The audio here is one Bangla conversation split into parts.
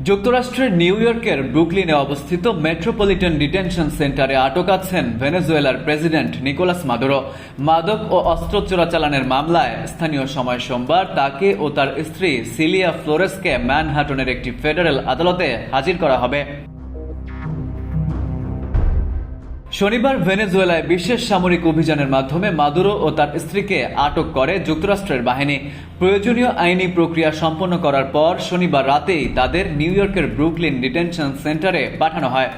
যুক্তরাষ্ট্রের নিউ ইয়র্কের ব্রুকলিনে অবস্থিত মেট্রোপলিটন ডিটেনশন সেন্টারে আটক আছেন ভেনেজুয়েলার প্রেসিডেন্ট নিকোলাস মাদুরো। মাদক ও অস্ত্র চোরাচালানের মামলায় স্থানীয় সময় সোমবার তাকে ও তার স্ত্রী সিলিয়া ফ্লোরেসকে ম্যানহাটনের একটি ফেডারেল আদালতে হাজির করা হবে। শনিবার ভেনেজুয়েলায় বিশেষ সামরিক অভিযানের মাধ্যমে মাদুরো ও তার স্ত্রীকে আটক করে যুক্তরাষ্ট্রের বাহিনী। প্রয়োজনীয় আইনি প্রক্রিয়া সম্পন্ন করার পর শনিবার রাতেই তাদের নিউ ইয়র্কের ব্রুকলিন ডিটেনশন সেন্টারে পাঠানো হয়।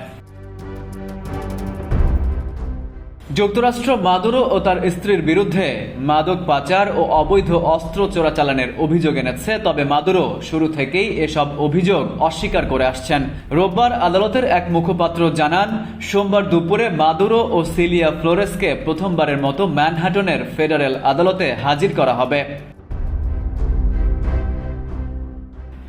যুক্তরাষ্ট্র মাদুরো ও তার স্ত্রীর বিরুদ্ধে মাদক পাচার ও অবৈধ অস্ত্র চোরাচালানের অভিযোগ এনেছে, তবে মাদুরো শুরু থেকেই এসব অভিযোগ অস্বীকার করে আসছেন। রোববার আদালতের এক মুখপাত্র জানান, সোমবার দুপুরে মাদুরো ও সিলিয়া ফ্লোরেসকে প্রথমবারের মতো ম্যানহাটনের ফেডারেল আদালতে হাজির করা হবে।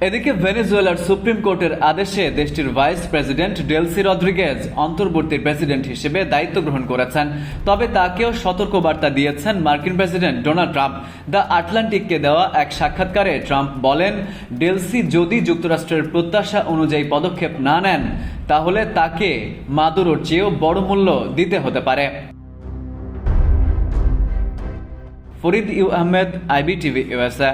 এদিকে ভেনেজুয়েলার সুপ্রিম কোর্টের আদেশে দেশটির ভাইস প্রেসিডেন্ট ডেলসি রদ্রিগেজ অন্তর্বর্তী প্রেসিডেন্ট হিসেবে দায়িত্ব গ্রহণ করেছেন। তবে তাকেও সতর্কবার্তা দিয়েছেন মার্কিন প্রেসিডেন্ট ডোনাল্ড ট্রাম্প। দ্য আটলান্টিককে দেওয়া এক সাক্ষাৎকারে ট্রাম্প বলেন, ডেলসি যদি যুক্তরাষ্ট্রের প্রত্যাশা অনুযায়ী পদক্ষেপ না নেন তাহলে তাকে মাদুরোর চেয়েও বড় মূল্য দিতে হতে পারে। Farid U Ahmed, IBTV USA।